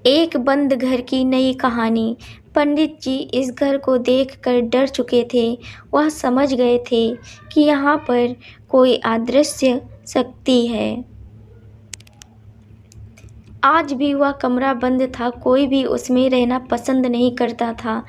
एक बंद घर की नई कहानी। पंडित जी इस घर को देखकर डर चुके थे। वह समझ गए थे कि यहाँ पर कोई अदृश्य शक्ति है। आज भी वह कमरा बंद था, कोई भी उसमें रहना पसंद नहीं करता था।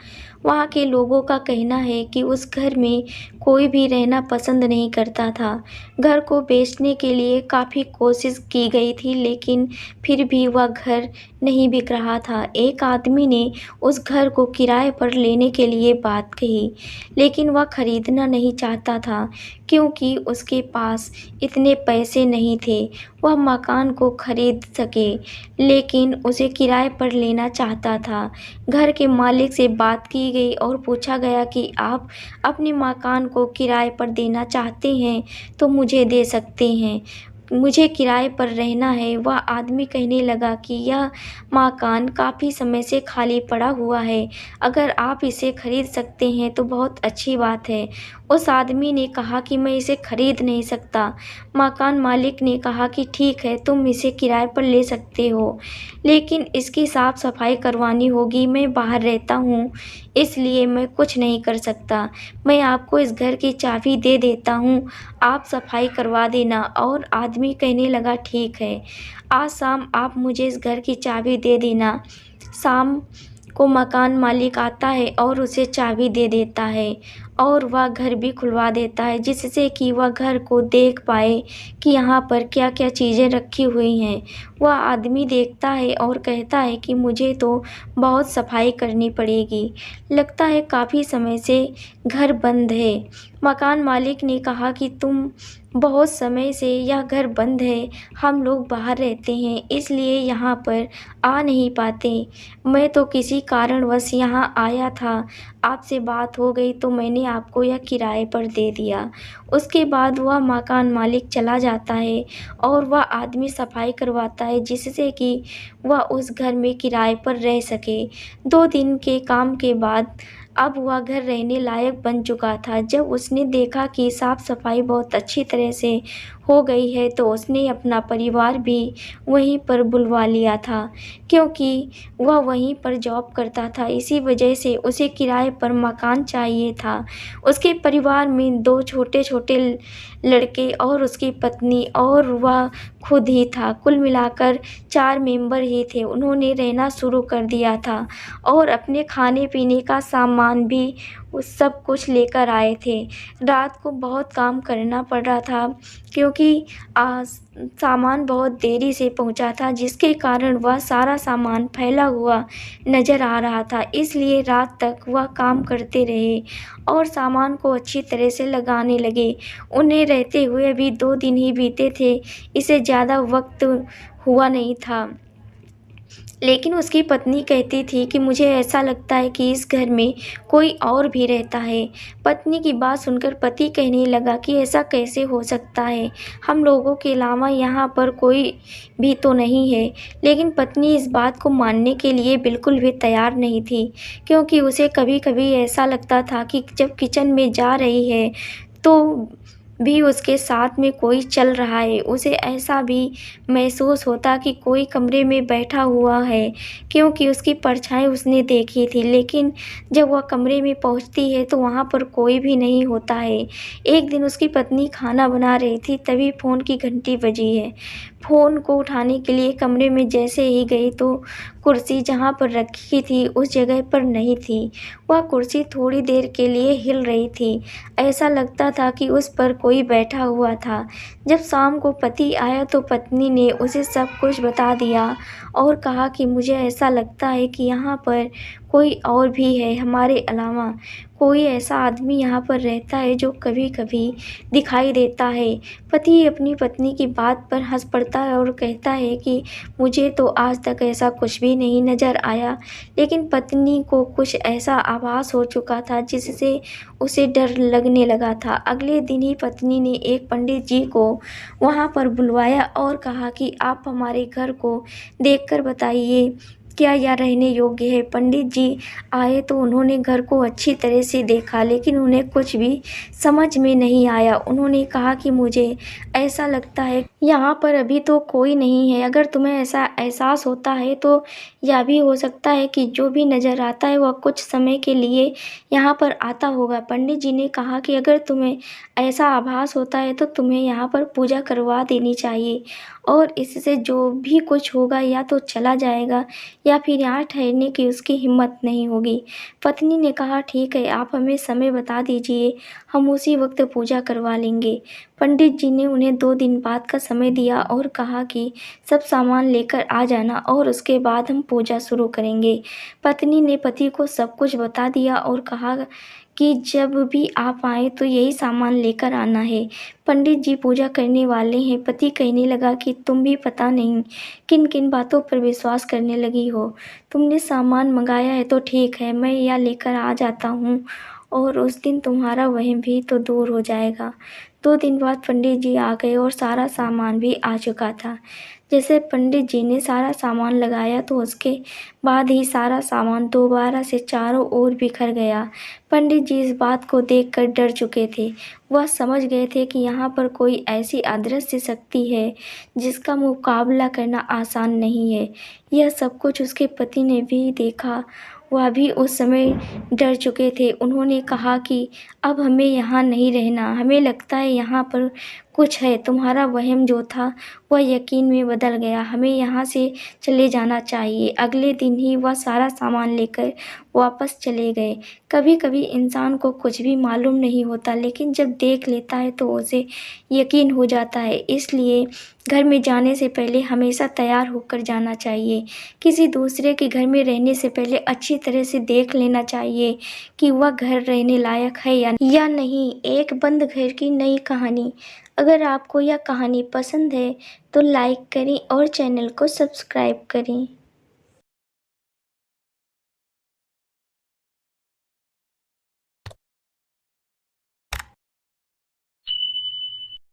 वहाँ के लोगों का कहना है कि उस घर में कोई भी रहना पसंद नहीं करता था। घर को बेचने के लिए काफ़ी कोशिश की गई थी, लेकिन फिर भी वह घर नहीं बिक रहा था। एक आदमी ने उस घर को किराए पर लेने के लिए बात कही, लेकिन वह खरीदना नहीं चाहता था क्योंकि उसके पास इतने पैसे नहीं थे वह मकान को खरीद सके, लेकिन उसे किराए पर लेना चाहता था। घर के मालिक से बात की गई और पूछा गया कि आप अपने मकान को किराए पर देना चाहते हैं तो मुझे दे सकते हैं, मुझे किराए पर रहना है। वह आदमी कहने लगा कि यह मकान काफ़ी समय से खाली पड़ा हुआ है, अगर आप इसे खरीद सकते हैं तो बहुत अच्छी बात है। उस आदमी ने कहा कि मैं इसे खरीद नहीं सकता। मकान मालिक ने कहा कि ठीक है, तुम इसे किराए पर ले सकते हो, लेकिन इसकी साफ़ सफाई करवानी होगी। मैं बाहर रहता हूँ, इसलिए मैं कुछ नहीं कर सकता। मैं आपको इस घर की चाबी दे देता हूँ, आप सफाई करवा देना। और आदमी कहने लगा ठीक है, आज शाम आप मुझे इस घर की चाबी दे देना। शाम को मकान मालिक आता है और उसे चाबी दे देता है और वह घर भी खुलवा देता है, जिससे कि वह घर को देख पाए कि यहाँ पर क्या क्या चीज़ें रखी हुई हैं। वह आदमी देखता है और कहता है कि मुझे तो बहुत सफाई करनी पड़ेगी, लगता है काफ़ी समय से घर बंद है। मकान मालिक ने कहा कि तुम बहुत समय से यह घर बंद है, हम लोग बाहर रहते हैं इसलिए यहाँ पर आ नहीं पाते। मैं तो किसी कारणवश यहाँ आया था, आपसे बात हो गई तो मैंने आपको यह किराए पर दे दिया। उसके बाद वह मकान मालिक चला जाता है और वह आदमी सफाई करवाता है, जिससे कि वह उस घर में किराए पर रह सके। 2 दिन के काम के बाद अब वह घर रहने लायक बन चुका था। जब उसने देखा कि साफ सफाई बहुत अच्छी तरह से हो गई है तो उसने अपना परिवार भी वहीं पर बुलवा लिया था, क्योंकि वह वहीं पर जॉब करता था। इसी वजह से उसे किराए पर मकान चाहिए था। उसके परिवार में 2 छोटे-छोटे लड़के और उसकी पत्नी और वह खुद ही था। कुल मिलाकर 4 मेंबर ही थे। उन्होंने रहना शुरू कर दिया था और अपने खाने-पीने का सामान भी वो सब कुछ लेकर आए थे। रात को बहुत काम करना पड़ रहा था क्योंकि सामान बहुत देरी से पहुंचा था, जिसके कारण वह सारा सामान फैला हुआ नज़र आ रहा था। इसलिए रात तक वह काम करते रहे और सामान को अच्छी तरह से लगाने लगे। उन्हें रहते हुए भी 2 दिन ही बीते थे, इससे ज़्यादा वक्त हुआ नहीं था। लेकिन उसकी पत्नी कहती थी कि मुझे ऐसा लगता है कि इस घर में कोई और भी रहता है। पत्नी की बात सुनकर पति कहने लगा कि ऐसा कैसे हो सकता है, हम लोगों के अलावा यहाँ पर कोई भी तो नहीं है। लेकिन पत्नी इस बात को मानने के लिए बिल्कुल भी तैयार नहीं थी, क्योंकि उसे कभी-कभी ऐसा लगता था कि जब किचन में जा रही है तो भी उसके साथ में कोई चल रहा है। उसे ऐसा भी महसूस होता कि कोई कमरे में बैठा हुआ है, क्योंकि उसकी परछाई उसने देखी थी। लेकिन जब वह कमरे में पहुंचती है तो वहाँ पर कोई भी नहीं होता है। एक दिन उसकी पत्नी खाना बना रही थी, तभी फ़ोन की घंटी बजी है। फ़ोन को उठाने के लिए कमरे में जैसे ही गई तो कुर्सी जहाँ पर रखी थी उस जगह पर नहीं थी। वह कुर्सी थोड़ी देर के लिए हिल रही थी, ऐसा लगता था कि उस पर कोई बैठा हुआ था। जब शाम को पति आया तो पत्नी ने उसे सब कुछ बता दिया और कहा कि मुझे ऐसा लगता है कि यहाँ पर कोई और भी है, हमारे अलावा कोई ऐसा आदमी यहाँ पर रहता है जो कभी-कभी दिखाई देता है। पति अपनी पत्नी की बात पर हँस पड़ता है और कहता है कि मुझे तो आज तक ऐसा कुछ भी नहीं नज़र आया। लेकिन पत्नी को कुछ ऐसा आभास हो चुका था जिससे उसे डर लगने लगा था। अगले दिन ही पत्नी ने एक पंडित जी को वहाँ पर बुलवाया और कहा कि आप हमारे घर को देखकर बताइए क्या यह रहने योग्य है? पंडित जी आए तो उन्होंने घर को अच्छी तरह से देखा, लेकिन उन्हें कुछ भी समझ में नहीं आया। उन्होंने कहा कि मुझे ऐसा लगता है यहाँ पर अभी तो कोई नहीं है। अगर तुम्हें ऐसा एहसास होता है तो यह भी हो सकता है कि जो भी नज़र आता है वह कुछ समय के लिए यहाँ पर आता होगा। पंडित जी ने कहा कि अगर तुम्हें ऐसा आभास होता है तो तुम्हें यहाँ पर पूजा करवा देनी चाहिए, और इससे जो भी कुछ होगा या तो चला जाएगा या फिर यहाँ ठहरने की उसकी हिम्मत नहीं होगी। पत्नी ने कहा, ठीक है, आप हमें समय बता दीजिए, हम उसी वक्त पूजा करवा लेंगे। पंडित जी ने उन्हें 2 दिन बाद का समय दिया और कहा कि सब सामान लेकर आ जाना और उसके बाद हम पूजा शुरू करेंगे। पत्नी ने पति को सब कुछ बता दिया और कहा कि जब भी आप आए तो यही सामान लेकर आना है। पंडित जी पूजा करने वाले हैं। पति कहने लगा कि तुम भी पता नहीं किन किन बातों पर विश्वास करने लगी हो। तुमने सामान मंगाया है तो ठीक है, मैं यह लेकर आ जाता हूँ और उस दिन तुम्हारा वहम भी तो दूर हो जाएगा। 2 दिन बाद पंडित जी आ गए और सारा सामान भी आ चुका था। जैसे पंडित जी ने सारा सामान लगाया तो उसके बाद ही सारा सामान दोबारा से चारों ओर बिखर गया। पंडित जी इस बात को देखकर डर चुके थे। वह समझ गए थे कि यहाँ पर कोई ऐसी अदृश्य शक्ति है जिसका मुकाबला करना आसान नहीं है। यह सब कुछ उसके पति ने भी देखा। वह भी उस समय डर चुके थे। उन्होंने कहा कि अब हमें यहाँ नहीं रहना, हमें लगता है यहाँ पर कुछ है। तुम्हारा वहम जो था वह यकीन में बदल गया, हमें यहाँ से चले जाना चाहिए। अगले दिन ही वह सारा सामान लेकर वापस चले गए। कभी कभी इंसान को कुछ भी मालूम नहीं होता, लेकिन जब देख लेता है तो उसे यकीन हो जाता है। इसलिए घर में जाने से पहले हमेशा तैयार होकर जाना चाहिए। किसी दूसरे के घर में रहने से पहले अच्छी तरह से देख लेना चाहिए कि वह घर रहने लायक है या नहीं। एक बंद घर की नई कहानी। अगर आपको यह कहानी पसंद है तो लाइक करें और चैनल को सब्सक्राइब करें।